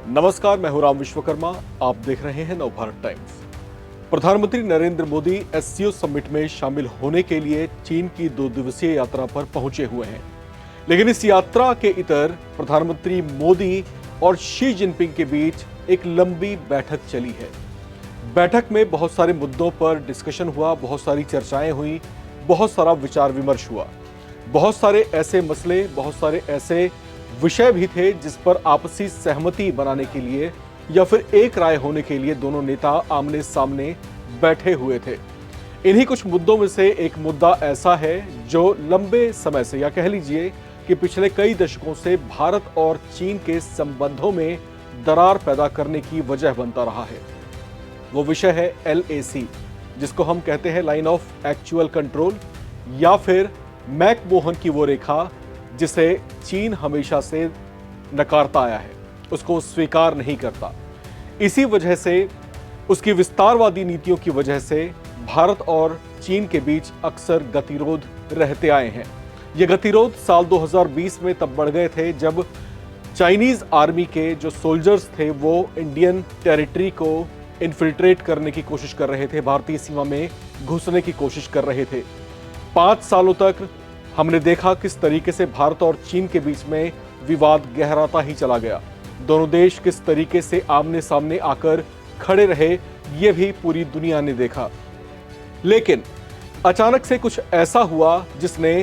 नमस्कार, मैं हूं राम विश्वकर्मा। आप देख रहे हैं नवभारत टाइम्स। प्रधानमंत्री नरेंद्र मोदी एससीओ समिट में शामिल होने के लिए चीन की 2 दिवसीय यात्रा पर पहुंचे हुए हैं। लेकिन इस यात्रा के इतर प्रधानमंत्री मोदी और शी जिनपिंग के बीच एक लंबी बैठक चली है। बैठक में बहुत सारे मुद्दों पर डिस्कशन हुआ, बहुत सारी चर्चाएं हुई, बहुत सारा विचार विमर्श हुआ। बहुत सारे ऐसे मसले, बहुत सारे ऐसे विषय भी थे जिस पर आपसी सहमति बनाने के लिए या फिर एक राय होने के लिए दोनों नेता आमने सामने बैठे हुए थे। इन्हीं कुछ मुद्दों में से एक मुद्दा ऐसा है जो लंबे समय से, या कह लीजिए कि पिछले कई दशकों से भारत और चीन के संबंधों में दरार पैदा करने की वजह बनता रहा है। वो विषय है LAC, जिसको हम कहते हैं लाइन ऑफ एक्चुअल कंट्रोल, या फिर मैकमोहन की वो रेखा जिसे चीन हमेशा से नकारता आया है, उसको स्वीकार नहीं करता। इसी वजह से, उसकी विस्तारवादी नीतियों की वजह से भारत और चीन के बीच अक्सर गतिरोध रहते आए हैं। ये गतिरोध साल 2020 में तब बढ़ गए थे जब चाइनीज आर्मी के जो सोल्जर्स थे वो इंडियन टेरिटरी को इन्फिल्ट्रेट करने की कोशिश कर रहे थे, भारतीय सीमा में घुसने की कोशिश कर रहे थे। 5 सालों तक हमने देखा किस तरीके से भारत और चीन के बीच में विवाद गहराता ही चला गया। दोनों देश किस तरीके से आमने सामने आकर खड़े रहे, ये भी पूरी दुनिया ने देखा। लेकिन अचानक से कुछ ऐसा हुआ जिसने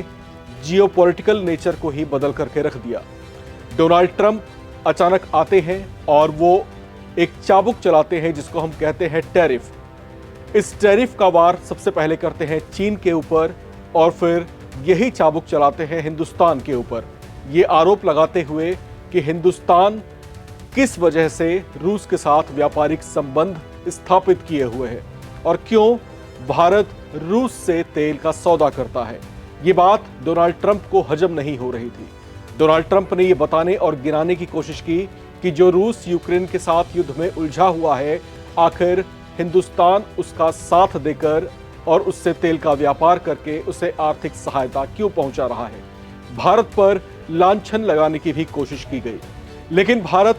जियोपॉलिटिकल नेचर को ही बदल करके रख दिया। डोनाल्ड ट्रंप अचानक आते हैं और वो एक चाबुक चलाते हैं जिसको हम कहते हैं टैरिफ। इस टैरिफ का वार सबसे पहले करते हैं चीन के ऊपर और फिर यही चाबुक चलाते हैं हिंदुस्तान के ऊपर, ये आरोप लगाते हुए कि हिंदुस्तान किस वजह से रूस के साथ व्यापारिक संबंध स्थापित किए हुए है और क्यों भारत रूस से तेल का सौदा करता है। ये बात डोनाल्ड ट्रंप को हजम नहीं हो रही थी। डोनाल्ड ट्रंप ने ये बताने और गिनाने की कोशिश की कि जो रूस यूक्रेन के साथ युद्ध में उलझा हुआ है, आखिर हिंदुस्तान उसका साथ देकर और उससे तेल का व्यापार करके उसे आर्थिक सहायता क्यों पहुंचा रहा है। भारत पर लांछन लगाने की भी कोशिश की गई, लेकिन भारत,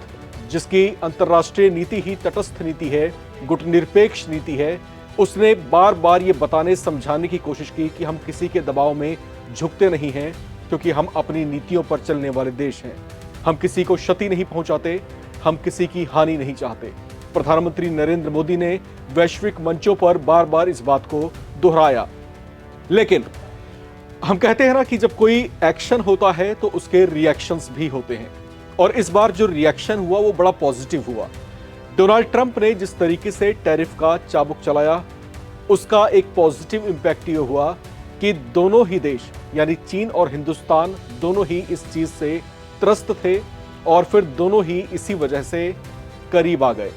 जिसकी अंतर्राष्ट्रीय नीति ही तटस्थ नीति है, गुटनिरपेक्ष नीति है, उसने बार बार ये बताने समझाने की कोशिश की कि हम किसी के दबाव में झुकते नहीं हैं, क्योंकि हम अपनी नीतियों पर चलने वाले देश हैं। हम किसी को क्षति नहीं पहुंचाते, हम किसी की हानि नहीं चाहते। प्रधानमंत्री नरेंद्र मोदी ने वैश्विक मंचों पर बार बार इस बात को दोहराया। लेकिन हम कहते हैं ना कि जब कोई एक्शन होता है तो उसके रिएक्शंस भी होते हैं, और इस बार जो रिएक्शन हुआ वो बड़ा पॉजिटिव हुआ। डोनाल्ड ट्रंप ने जिस तरीके से टैरिफ का चाबुक चलाया, उसका एक पॉजिटिव इंपैक्ट ये हुआ कि दोनों ही देश, यानी चीन और हिंदुस्तान, दोनों ही इस चीज से त्रस्त थे और फिर दोनों ही इसी वजह से करीब आ गए।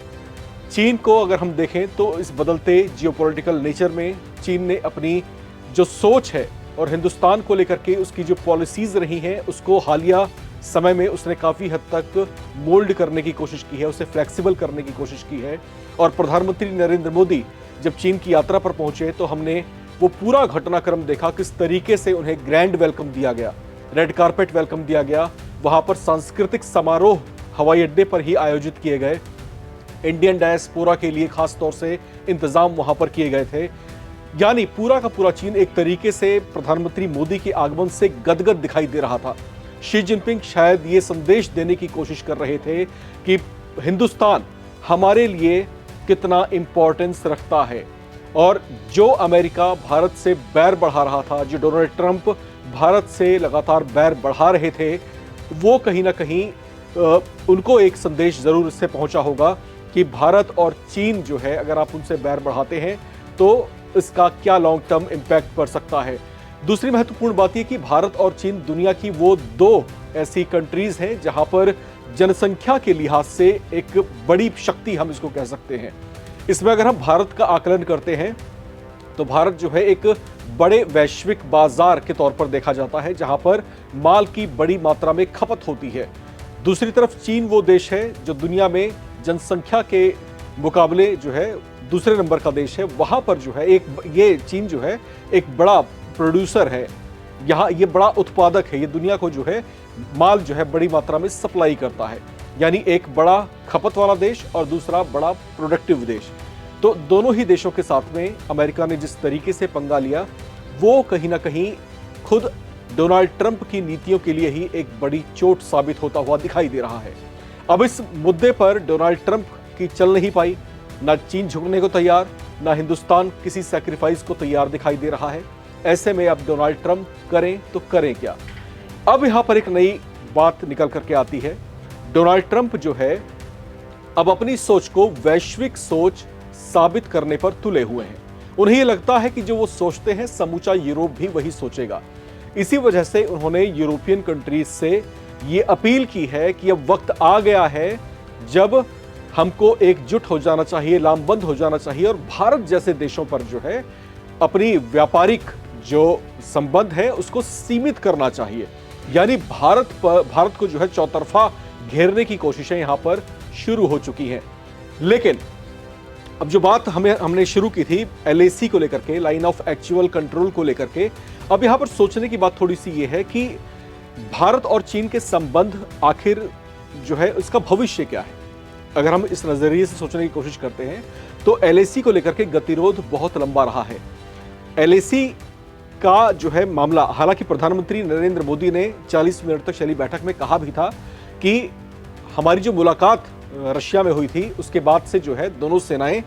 चीन को अगर हम देखें तो इस बदलते जियोपॉलिटिकल नेचर में चीन ने अपनी जो सोच है और हिंदुस्तान को लेकर के उसकी जो पॉलिसीज रही हैं, उसको हालिया समय में उसने काफ़ी हद तक मोल्ड करने की कोशिश की है, उसे फ्लेक्सिबल करने की कोशिश की है। और प्रधानमंत्री नरेंद्र मोदी जब चीन की यात्रा पर पहुंचे तो हमने वो पूरा घटनाक्रम देखा, किस तरीके से उन्हें ग्रैंड वेलकम दिया गया, रेड कारपेट वेलकम दिया गया। वहाँ पर सांस्कृतिक समारोह हवाई अड्डे पर ही आयोजित किए गए। इंडियन डायस्पोरा के लिए खास तौर से इंतजाम वहां पर किए गए थे। यानी पूरा का पूरा चीन एक तरीके से प्रधानमंत्री मोदी के आगमन से गदगद दिखाई दे रहा था। शी जिनपिंग शायद ये संदेश देने की कोशिश कर रहे थे कि हिंदुस्तान हमारे लिए कितना इंपॉर्टेंस रखता है, और जो अमेरिका भारत से बैर बढ़ा रहा था, जो डोनाल्ड ट्रंप भारत से लगातार बैर बढ़ा रहे थे, वो कहीं ना कहीं उनको एक संदेश जरूर इससे पहुंचा होगा कि भारत और चीन जो है, अगर आप उनसे बैर बढ़ाते हैं तो इसका क्या लॉन्ग टर्म इंपैक्ट पड़ सकता है। दूसरी महत्वपूर्ण बात यह कि भारत और चीन दुनिया की वो 2 ऐसी कंट्रीज हैं जहां पर जनसंख्या के लिहाज से एक बड़ी शक्ति, हम इसको कह सकते हैं। इसमें अगर हम भारत का आकलन करते हैं तो भारत जो है एक बड़े वैश्विक बाजार के तौर पर देखा जाता है, जहां पर माल की बड़ी मात्रा में खपत होती है। दूसरी तरफ चीन वो देश है जो दुनिया में जनसंख्या के मुकाबले जो है दूसरे नंबर का देश है। वहां पर जो है ये चीन जो है एक बड़ा प्रोड्यूसर है, यहाँ ये बड़ा उत्पादक है, ये दुनिया को जो है माल जो है बड़ी मात्रा में सप्लाई करता है। यानी एक बड़ा खपत वाला देश और दूसरा बड़ा प्रोडक्टिव देश। तो दोनों ही देशों के साथ में अमेरिका ने जिस तरीके से पंगा लिया, वो कहीं ना कहीं खुद डोनाल्ड ट्रंप की नीतियों के लिए ही एक बड़ी चोट साबित होता हुआ दिखाई दे रहा है। अब इस मुद्दे पर डोनाल्ड ट्रंप की चल नहीं पाई, ना चीन झुकने को तैयार, ना हिंदुस्तान किसी सैक्रिफाइस को तैयार दिखाई दे रहा है। ऐसे में अब डोनाल्ड ट्रंप करें तो करें क्या? अब यहां पर एक नई बात निकल करके आती है। डोनाल्ड ट्रंप जो है अब अपनी सोच को वैश्विक सोच साबित करने पर तुले हुए हैं। उन्हें यह लगता है कि जो वो सोचते हैं समूचा यूरोप भी वही सोचेगा। इसी वजह से उन्होंने यूरोपियन कंट्रीज से ये अपील की है कि अब वक्त आ गया है जब हमको एकजुट हो जाना चाहिए, लामबंद हो जाना चाहिए और भारत जैसे देशों पर जो है अपनी व्यापारिक जो संबंध है उसको सीमित करना चाहिए। यानी भारत को जो है चौतरफा घेरने की कोशिशें यहां पर शुरू हो चुकी हैं। लेकिन अब जो बात हमने शुरू की थी LAC को लेकर के, लाइन ऑफ एक्चुअल कंट्रोल को लेकर के, अब यहां पर सोचने की बात थोड़ी सी ये है कि भारत और चीन के संबंध आखिर जो है इसका भविष्य क्या है। अगर हम इस नजरिए से सोचने की कोशिश करते हैं तो LAC को लेकर के गतिरोध बहुत लंबा रहा है। LAC का जो है मामला, हालांकि प्रधानमंत्री नरेंद्र मोदी ने 40 मिनट तक चली बैठक में कहा भी था कि हमारी जो मुलाकात रशिया में हुई थी उसके बाद से जो है दोनों सेनाएं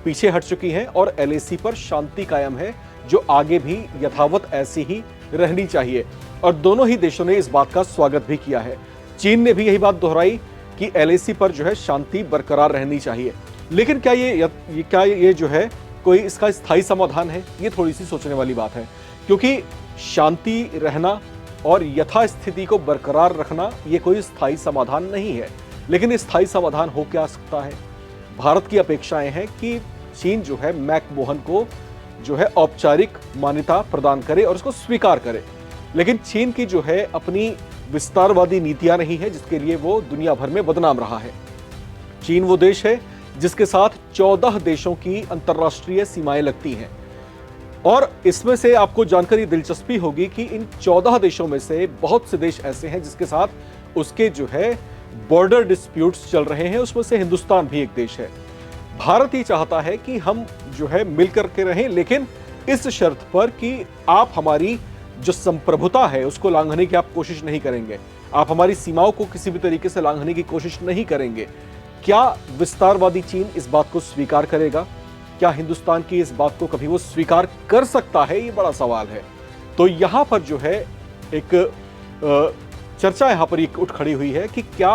पीछे हट चुकी हैं और LAC पर शांति कायम है, जो आगे भी यथावत ऐसी ही रहनी चाहिए। और दोनों ही देशों ने इस बात का स्वागत भी किया है। चीन ने भी यही बात दोहराई कि LAC पर जो है शांति बरकरार रहनी चाहिए। लेकिन क्या ये जो है कोई इसका स्थायी समाधान है? ये थोड़ी सी सोचने वाली बात है, क्योंकि शांति रहना और यथास्थिति को बरकरार रखना ये कोई स्थायी समाधान नहीं है। लेकिन स्थायी समाधान हो क्या सकता है? भारत की अपेक्षाएं हैं कि चीन जो है मैकमोहन को जो है औपचारिक मान्यता प्रदान करे और उसको स्वीकार करे। लेकिन चीन की जो है अपनी विस्तारवादी नीतियां नहीं है जिसके लिए वो दुनिया भर में बदनाम रहा है। चीन वो देश है जिसके साथ 14 देशों की अंतर्राष्ट्रीय सीमाएं लगती हैं और इसमें से आपको जानकर ये दिलचस्पी होगी कि इन 14 देशों में से बहुत से देश ऐसे हैं जिसके साथ उसके जो है बॉर्डर डिस्प्यूट्स चल रहे हैं। उसमें से हिंदुस्तान भी एक देश है। भारत ये चाहता है कि हम जो है मिलकर के रहें, लेकिन इस शर्त पर कि आप हमारी जो संप्रभुता है उसको लांघने की आप कोशिश नहीं करेंगे, आप हमारी सीमाओं को किसी भी तरीके से लांघने की कोशिश नहीं करेंगे। क्या विस्तारवादी चीन इस बात को स्वीकार करेगा? क्या हिंदुस्तान की इस बात को कभी वो स्वीकार कर सकता है? ये बड़ा सवाल है। तो यहां पर जो है एक चर्चा यहां पर उठ खड़ी हुई है कि क्या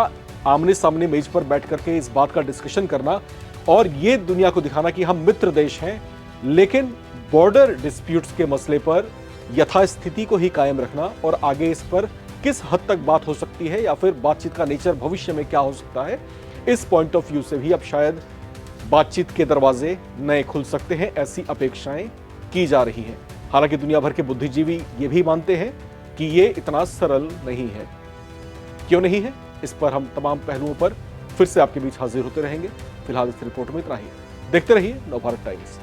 आमने सामने मेज पर बैठ करके इस बात का डिस्कशन करना और ये दुनिया को दिखाना कि हम मित्र देश हैं, लेकिन बॉर्डर डिस्प्यूट्स के मसले पर यथास्थिति को ही कायम रखना और आगे इस पर किस हद तक बात हो सकती है या फिर बातचीत का नेचर भविष्य में क्या हो सकता है, इस पॉइंट ऑफ व्यू से भी अब शायद बातचीत के दरवाजे नए खुल सकते हैं, ऐसी अपेक्षाएं की जा रही हैं। हालांकि दुनिया भर के बुद्धिजीवी ये भी मानते हैं कि ये इतना सरल नहीं है। क्यों नहीं है, इस पर हम तमाम पहलुओं पर फिर से आपके बीच हाजिर होते रहेंगे। फिलहाल इस रिपोर्ट में इतना ही। देखते रहिए नवभारत टाइम्स।